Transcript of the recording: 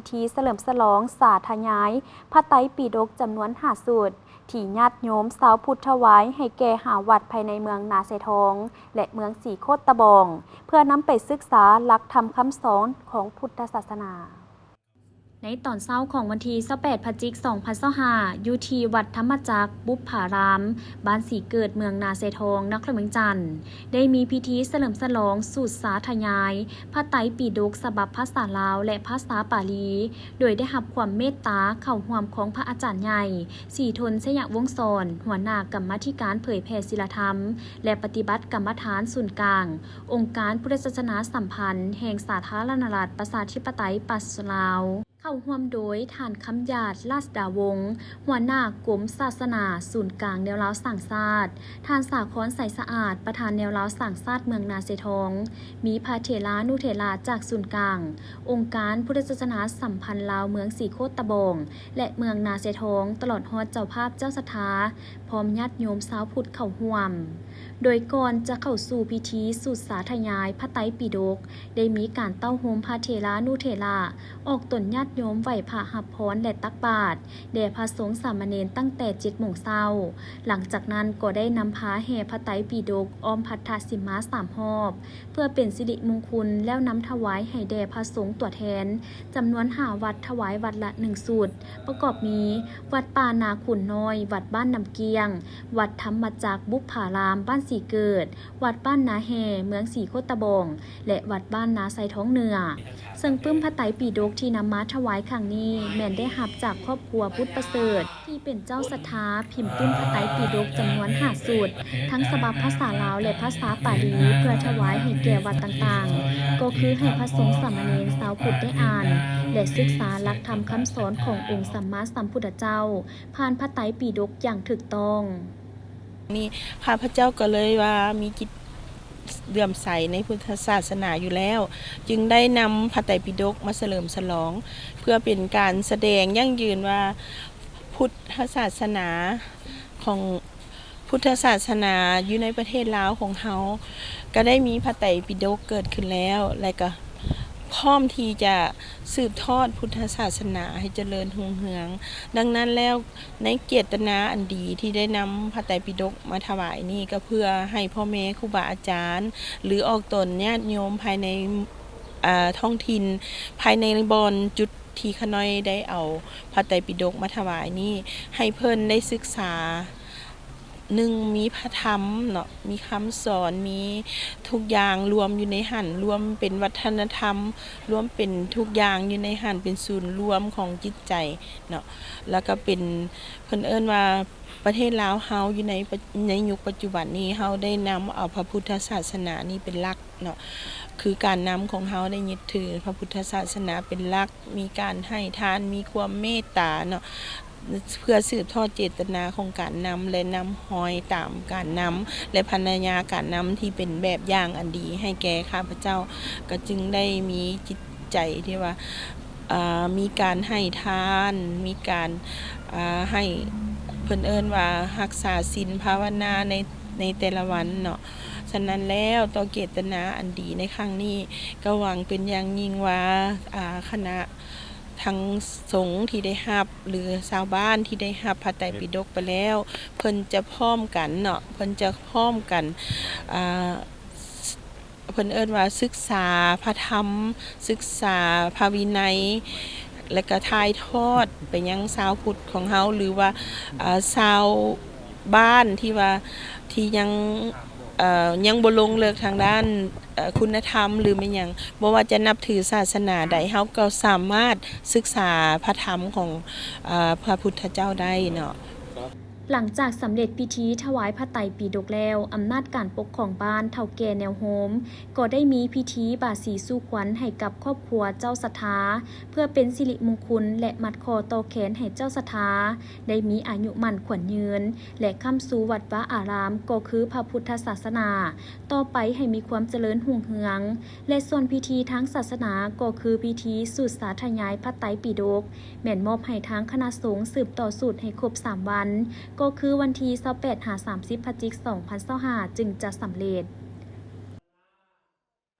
ธีเฉลิมฉลองสาธยายพระไตรปิฎกจำนวน5สูตรที่ญาติโยมชาวพุทธถวายให้แก่5วัดภายในเมืองนาเซทองและเมืองสีโคตะบองเพื่อนำไปศึกษาหลักธรรมคำสอนของพุทธศาสนาในตอนเช้าของวันที่28 พฤศจิกายน 2025อยู่ที่วัดธรรมจักรบุพพารามบ้านสีเกิดเมืองนาเซทองนครเมืองจันทร์ได้มีพิธีเฉลิมฉลองสูตรสาธยายพระไตรปิฎกฉบับภาษาลาวและภาษาปาลีโดยได้รับความเมตตาเข้าร่วมของพระอาจารย์ใหญ่ศรีทนชยวงศ์สอนหัวหน้ากรรมาธิการเผยแผ่ศีลธรรมและปฏิบัติกรรมฐานศูนย์กลางองค์การพุทธศาสนาสัมพันธ์แห่งสาธารณรัฐประชาธิปไตยปัสลาวเข้าร่วมโดยท่านคำหยาดราชดาวงศ์หัวหน้ากรมศาสนาศูนย์กลางแนวลาวสั่งชาติท่านสาครใสสะอาดประธานแนวลาวสั่งชาติเมืองนาเซทองมีพระเถรานุเถราจากศูนย์กลางองค์การพุทธศาสนาสัมพันธ์ลาวเมืองสีโคตะบองและเมืองนาเซทองตลอดฮอดเจ้าภาพเจ้าศรัทธาพร้อมญาติโยมชาวพุทธเข้าร่วมโดยก่อนจะเข้าสู่พิธีสุดสาธยายพระไตรปิฎกได้มีการเต้าโฮมพระเถรานุเถราออกตนญาติโยมไหว้พระหับพรและตักบาตรแด่พระสงฆ์สามเณรตั้งแต่7 โมงเช้าหลังจากนั้นก็ได้นำพาแห่พระไตรปิฎกอ้อมพัทธสิมา3 รอบเพื่อเป็นสิริมงคลแล้วนำถวายให้แด่พระสงฆ์ตัวแทนจำนวน5 วัดถวายวัดละ1 สูตรประกอบมีวัดป่านาขุนน้อยวัดบ้านน้ำเกียงวัดธรรมจักรบุพพารามบ้านสีเกิดวัดบ้านนาแห่เมืองสีโคตะบองและวัดบ้านนาไซท้องเหนือซึ่งปึ้มพระไตรปิฎกที่นำมาถวายครั้งนี้แม่นได้รับจากครอบครัวพุทธประเสริฐที่เป็นเจ้าศรัทธาพิมพ์ปึ้มพระไตรปิฎกจำนวน5 สูตรทั้งฉบับภาษาลาวและภาษาปาลีเพื่อถวายให้แก่วัดต่างๆก็คือให้พระสงฆ์สามเณรชาวพุทธได้อ่านและศึกษาหลักธรรมคำสอนขององค์สัมมาสัมพุทธเจ้าผ่านพระไตรปิฎกอย่างถูกต้องนี่ข้าพเจ้าก็เลยว่ามีจิตเลื่อมใสในพุทธศาสนาอยู่แล้วจึงได้นำพระไตรปิฎกมาเฉลิมฉลองเพื่อเป็นการแสดงยั่งยืนว่าพุทธศาสนาของพุทธศาสนาอยู่ในประเทศลาวของเฮาก็ได้มีพระไตรปิฎกเกิดขึ้นแล้วและก็พร้อมที่จะสืบทอดพุทธศาสนาให้เจริญรุ่งเรืองดังนั้นแล้วในเจตนาอันดีที่ได้นำพระไตรปิฎกมาถวายนี่ก็เพื่อให้พ่อแม่ครูบาอาจารย์หรือออกตนญาติโยมภายในท้องถิ่นภายในบอนจุดที่ขน้อยได้เอาพระไตรปิฎกมาถวายนี่ให้เพิ่นได้ศึกษามีพระธรรมเนาะมีคำสอนมีทุกอย่างรวมอยู่ในหันรวมเป็นวัฒนธรรมรวมเป็นทุกอย่างอยู่ในหันเป็นศูนย์รวมของจิตใจเนาะแล้วก็เป็นเพิ่นเอิ้นว่าประเทศลาวเฮาอยู่ในยุคปัจจุบันนี้เฮาได้นำเอาพระพุทธศาสนานี้เป็นหลักเนาะคือการนำของเฮาได้ยึดถือพระพุทธศาสนาเป็นหลักมีการให้ทานมีความเมตตาเนาะเพื่อสืบทอดเจตนาของการนำและนำหอยตามการนำและภรรยาการนำที่เป็นแบบอย่างอันดีให้แก่ข้าพเจ้าก็จึงได้มีจิตใจที่ว่ามีการให้ทานมีการให้เพิ่นเอิ้นว่ารักษาศีลภาวนาในแต่ละวันเนาะฉะนั้นแล้วต่อเจตนาอันดีในครั้งนี้ก็หวังเป็นอย่างยิ่งว่าคณะทั้งสงฆ์ที่ได้รับหรือชาวบ้านที่ได้รับพระไตรปิฎกไปแล้วเพิ่นจะพร้อมกันเนาะเพิ่นจะพร้อมกันเพิ่นเอิ้นว่าศึกษาพระธรรมศึกษาพระวินัยและก็ถ่ายทอดไปยังชาวพุทธของเฮาหรือว่าชาวบ้านที่ยังบ่ลงเลิกทางด้านคุณธรรมหรือไม่หยังบ่ว่าจะนับถือศาสนาใดเฮาก็สามารถศึกษาพระธรรมของพระพุทธเจ้าได้เนาะหลังจากสำเร็จพิธีถวายพระไตรปิฎกแล้วอำนาจการปกครองบ้านเฒ่าแก่แนวโฮมก็ได้มีพิธีบาสีสู่ขวัญให้กับครอบครัวเจ้าศรัทธาเพื่อเป็นสิริมงคลและมัดคอต่อแขนให้เจ้าศรัทธาได้มีอายุมั่นขวัญยืนและค้ำสู่วัดวาอารามก็คือพระพุทธศาสนาต่อไปให้มีความเจริญรุ่งเรืองและส่วนพิธีทางศาสนาก็คือพิธีสูตรสาธยายพระไตรปิฎกแม่นมอบให้ทางคณะสงฆ์สืบต่อสูตรให้ครบ3 วันก็คือวันที่28-30 พฤศจิกายน 2025จึงจะสำเร็จ